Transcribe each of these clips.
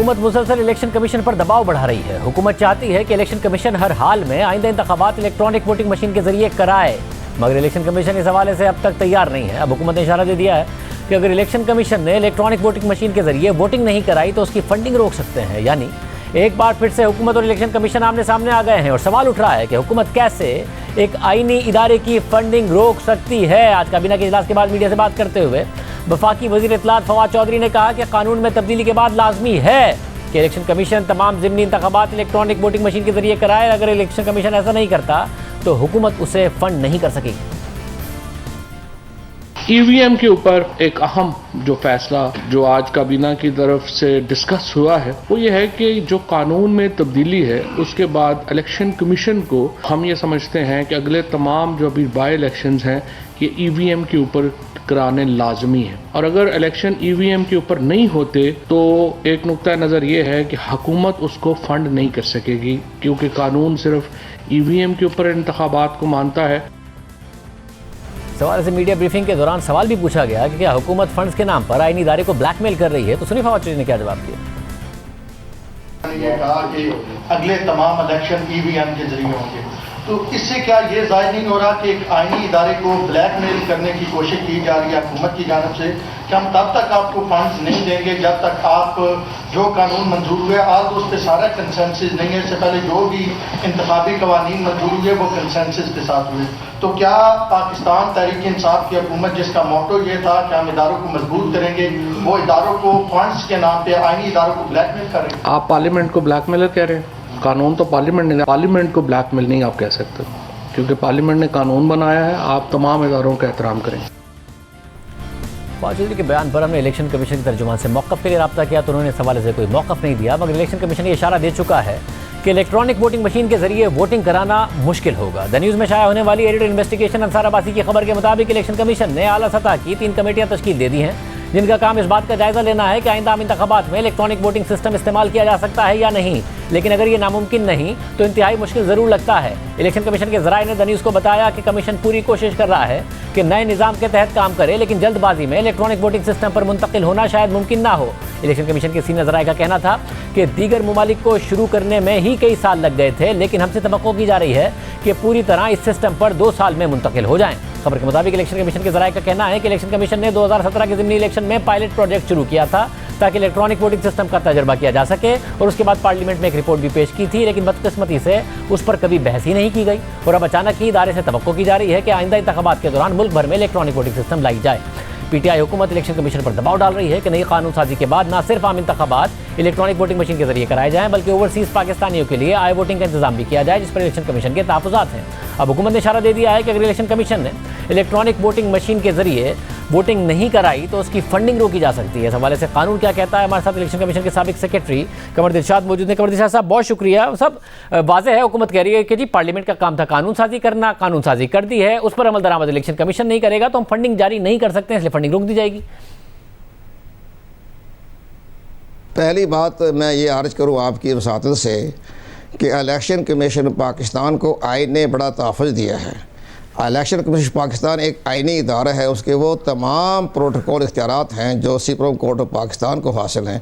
हुकूमत मुसलसल election commission पर दबाव बढ़ा रही है। हुकूमत चाहती है कि इलेक्शन कमीशन हर हाल में आइंदा इंतखाबात इलेक्ट्रॉनिक वोटिंग मशीन के जरिए कराए, मगर इलेक्शन कमीशन इस हवाले से अब तक तैयार नहीं है। अब हुकूमत ने इशारा दे दिया है कि अगर इलेक्शन कमीशन ने इलेक्ट्रॉनिक वोटिंग मशीन के जरिए वोटिंग नहीं कराई तो उसकी फंडिंग रोक सकते हैं। यानी एक बार फिर से हुकूमत और इलेक्शन कमीशन आमने सामने आ गए हैं और सवाल उठ रहा है कि हुकूमत कैसे एक आईनी इदारे की फंडिंग रोक सकती है। आज काबीना के इजलास के बाद मीडिया से बात करते हुए वफाकी वज़ीर इत्तलात फवाद चौधरी ने कहा कि कानून में तब्दीली के बाद लाजमी है कि इलेक्शन कमीशन तमाम ज़िमनी इंतखाबात इलेक्ट्रॉनिक वोटिंग मशीन के जरिए कराए। अगर इलेक्शन कमीशन ऐसा नहीं करता तो हुकूमत उसे फंड नहीं कर सकेगी। ईवीएम के ऊपर एक अहम जो फैसला जो आज काबीना की तरफ से डिस्कस हुआ है वो ये है कि जो कानून में तब्दीली है उसके बाद इलेक्शन कमीशन को हम ये समझते हैं कि अगले तमाम जो अभी बाई इलेक्शंस हैं ये ईवीएम के ऊपर कराने लाजमी है। और अगर इलेक्शन ईवीएम के ऊपर नहीं होते तो एक नुक्ता नज़र ये है कि हुकूमत उसको फंड नहीं कर सकेगी, क्योंकि कानून सिर्फ ईवीएम के ऊपर इंतखाबात को मानता है। सवाल से मीडिया ब्रीफिंग के दौरान सवाल भी पूछा गया कि क्या हुकूमत फंड्स के नाम पर आईनी इदारे को ब्लैकमेल कर रही है, तो सुनिए फवाद चौधरी ने क्या जवाब दिया। ये कहा कि अगले तमाम इलेक्शन ईवीएम के जरिए होंगे, तो इससे क्या ये जाहिर नहीं हो रहा कि एक आईनी इदारे को ब्लैकमेल करने की कोशिश की जा रही है हुकूमत की जानब से कि हम तब तक आपको फंड्स नहीं देंगे जब तक आप जो कानून मंजूर हुए आज उस पर सारा कंसेंसस नहीं है। इससे पहले जो भी इंतखाबी कवानीन मंजूर हुए वो कंसेंसस के साथ हुए। तो क्या पाकिस्तान तहरीक इंसाफ की हुकूमत जिसका मोटो ये था कि हम इदारों को मजबूत करेंगे, वो इदारों को फंड्स के नाम पे आईनी इदारों को ब्लैकमेल कर रहे हैं? आप पार्लियामेंट को ब्लैकमेलर कह रहे हैं? कानून तो पार्लियामेंट ने, पार्लियामेंट को ब्लैकमेल नहीं आप कह सकते, क्योंकि पार्लियामेंट ने कानून बनाया है। आप तमाम इदारों का एहतराम करें। फवाद चौधरी के बयान पर हमने इलेक्शन कमीशन के तर्जुमान से मौक़िफ़ के लिए रब्ता किया तो उन्होंने इस हवाले से कोई मौक़िफ़ नहीं दिया, मगर इलेक्शन कमीशन ये इशारा दे चुका है कि इलेक्ट्रॉनिक वोटिंग मशीन के जरिए वोटिंग कराना मुश्किल होगा। द न्यूज़ में शाया होने वाली एडिट इन्वेस्टिगेशन अंसार अब्बासी की खबर के मुताबिक इलेक्शन कमीशन ने आला सतह की 3 कमेटियां तश्कील दे दी हैं, जिनका काम इस बात का जायज़ा लेना है कि आइंदा इंतखाबात में इलेक्ट्रॉनिक वोटिंग सिस्टम इस्तेमाल किया जा सकता है या नहीं। लेकिन अगर ये नामुमकिन नहीं तो इंतहाई मुश्किल ज़रूर लगता है। इलेक्शन कमीशन के ज़राए ने द न्यूज़ को बताया कि कमीशन पूरी कोशिश कर रहा है कि नए निज़ाम के तहत काम करे, लेकिन जल्दबाजी में इलेक्ट्रॉनिक वोटिंग सिस्टम पर मुंतकिल होना शायद मुमकिन ना हो। इलेक्शन कमीशन के सीनियर ज़राए का कहना था कि दीगर ममालिक को शुरू करने में ही कई साल लग गए थे, लेकिन हमसे तवक्को की जा रही है कि पूरी तरह इस सिस्टम पर 2 साल में मुंतकिल हो जाएं। खबर के मुताबिक इलेक्शन कमीशन के ज़राए का कहना है कि इलेक्शन कमीशन ने 2017 के ज़िमनी इलेक्शन में पायलट प्रोजेक्ट शुरू किया था ताकि इलेक्ट्रॉनिक वोटिंग सिस्टम का तजर्बा किया जा सके, और उसके बाद पार्लियामेंट में एक रिपोर्ट भी पेश की थी, लेकिन बदकिस्मती से उस पर कभी बहस ही नहीं की गई। और अब अचानक ही इदारे से तवक्को की जा रही है कि आइंदा इंतखाबात के दौरान मुल्क भर में इलेक्ट्रॉनिक वोटिंग सिस्टम लाई जाए। पीटीआई हुकूमत इलेक्शन कमीशन पर दबाव डाल रही है कि नई कानून साजी के बाद न सिर्फ आम इंतखाबात इलेक्ट्रॉनिक वोटिंग मशीन के जरिए कराए जाएं, बल्कि ओवरसीज़ पाकिस्तानियों के लिए आई वोटिंग का इंतजाम भी किया जाए, जिस पर इलेक्शन कमीशन के तहफ़्फ़ुज़ात हैं। अब हुकूमत ने इशारा दे दिया है कि अगर इलेक्शन कमीशन ने इलेक्ट्रॉनिक वोटिंग मशीन के जरिए वोटिंग नहीं कराई तो उसकी फंडिंग रोकी जा सकती है। इस हवाले से कानून क्या कहता है, हमारे साथ इलेक्शन कमीशन के साबिक सेक्रेटरी कमर दिलशाद मौजूद हैं। कमर दिलशाद साहब बहुत शुक्रिया। सब वाज़ेह है, हुकूमत कह रही है कि जी पार्लियामेंट का काम था कानून साजी करना, कानून साजी कर दी है, उस पर अमल दरामद इलेक्शन कमीशन नहीं करेगा तो हम फंडिंग जारी नहीं कर सकते, इसलिए फंडिंग रोक दी जाएगी। पहली बात मैं ये अर्ज करूँ आपकी वसातत से कि इलेक्शन कमीशन पाकिस्तान को आइन ने बड़ा तहफ़्फ़ुज़ दिया है। इलेक्शन कमीशन पाकिस्तान एक आइनी इदारा है, उसके वो तमाम प्रोटोकॉल इख्तियारात हैं जो सुप्रीम कोर्ट ऑफ पाकिस्तान को हासिल हैं।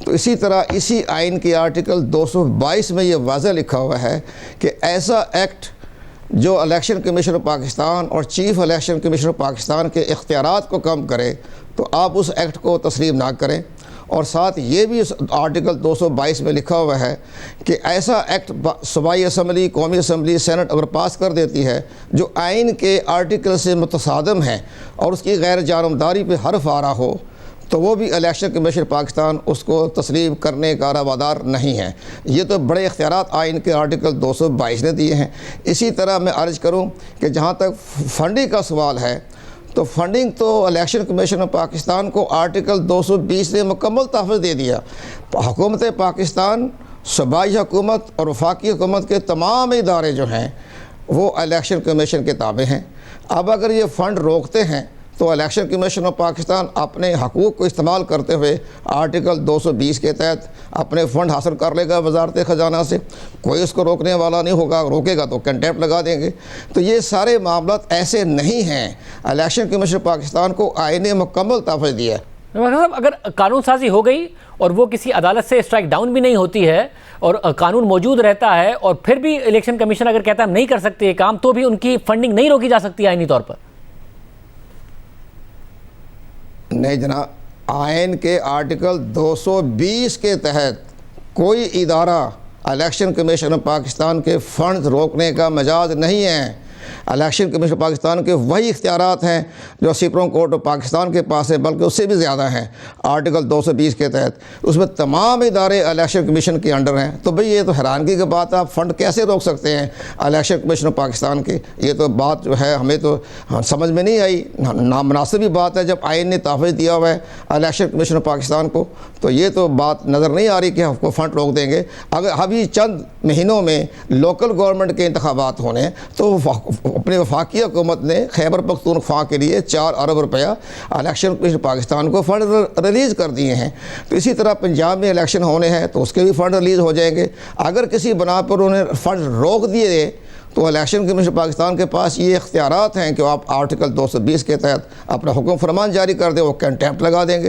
तो इसी तरह इसी आइन के आर्टिकल 222 में ये वाज़ह लिखा हुआ है कि ऐसा एक्ट जो इलेक्शन कमीशन ऑफ पाकिस्तान और chief election commission of Pakistan के इख्तियारात को कम करे तो आप उस एक्ट को तस्लीम ना करें। और साथ ये भी आर्टिकल 222 में लिखा हुआ है कि ऐसा एक्ट सूबाई असम्बली, कौमी असम्बली, सेनेट अगर पास कर देती है जो आइन के आर्टिकल से मुतसादम है और उसकी गैर जानबदारी पे हर्फ आ रहा हो तो वो भी इलेक्शन कमीशन पाकिस्तान उसको तस्लीम करने का रवादार नहीं है। ये तो बड़े इख्तियारात आइन के आर्टिकल 222 ने दिए हैं। इसी तरह मैं अर्ज़ करूँ कि जहाँ तक फंडिंग का सवाल है तो फंडिंग तो इलेक्शन कमीशन ऑफ पाकिस्तान को आर्टिकल 220 ने मुकम्मल तहफ़्फ़ुज़ दे दिया। हुकूमत पाकिस्तान, सूबाई हुकूमत और वफाकी हुकूमत के तमाम इदारे जो हैं वो इलेक्शन कमीशन के ताबे हैं। अब अगर ये फ़ंड रोकते हैं तो इलेक्शन कमीशन ऑफ पाकिस्तान अपने हकूक़ को इस्तेमाल करते हुए आर्टिकल 220 के तहत अपने फ़ंड हासिल कर लेगा वजारत ख़जाना से, कोई उसको रोकने वाला नहीं होगा, रोकेगा तो कंटेम्प्ट लगा देंगे। तो ये सारे मामलात ऐसे नहीं हैं। इलेक्शन कमीशन पाकिस्तान को आईने मुकम्मल तहफ़्फ़ुज़ दिया है। مطلب اگر قانون سازی ہو گئی اور وہ کسی عدالت سے اسٹرائک ڈاؤن بھی نہیں ہوتی ہے اور قانون موجود رہتا ہے اور پھر بھی الیکشن کمیشن اگر کہتا ہے ہم نہیں کر سکتے یہ کام، تو بھی ان کی فنڈنگ نہیں روکی جا سکتی آئینی طور پر؟ نہیں جناب، آئین کے آرٹیکل 220 کے تحت کوئی ادارہ الیکشن کمیشن پاکستان کے فنڈز روکنے کا مجاز نہیں ہے۔ الیکشن کمیشن پاکستان کے وہی اختیارات ہیں جو سپریم کورٹ آف پاکستان کے پاس ہے، بلکہ اس سے بھی زیادہ ہیں آرٹیکل 220 کے تحت۔ اس میں تمام ادارے الیکشن کمیشن کے انڈر ہیں۔ تو بھئی یہ تو حیرانگی کی بات ہے، آپ فنڈ کیسے روک سکتے ہیں الیکشن کمیشن آف پاکستان کے؟ یہ تو بات جو ہے ہمیں تو سمجھ میں نہیں آئی، نامناسب ہی بات ہے۔ جب آئین نے تحفظ دیا ہوا ہے الیکشن کمیشن آف پاکستان کو، تو یہ تو بات نظر نہیں آ رہی کہ ہم کو فنڈ روک دیں گے۔ اگر ابھی چند مہینوں میں لوکل گورنمنٹ کے انتخابات ہونے، تو اپنے وفاقی حکومت نے خیبر پختونخوا کے لیے 4 ارب روپیہ الیکشن کمیشن پاکستان کو فنڈ ریلیز کر دیے ہیں۔ تو اسی طرح پنجاب میں الیکشن ہونے ہیں تو اس کے بھی فنڈ ریلیز ہو جائیں گے۔ اگر کسی بنا پر انہیں فنڈ روک دیے تو الیکشن کمیشن پاکستان کے پاس یہ اختیارات ہیں کہ آپ آرٹیکل 220 کے تحت اپنا حکم فرمان جاری کر دیں، وہ کنٹیمپٹ لگا دیں گے۔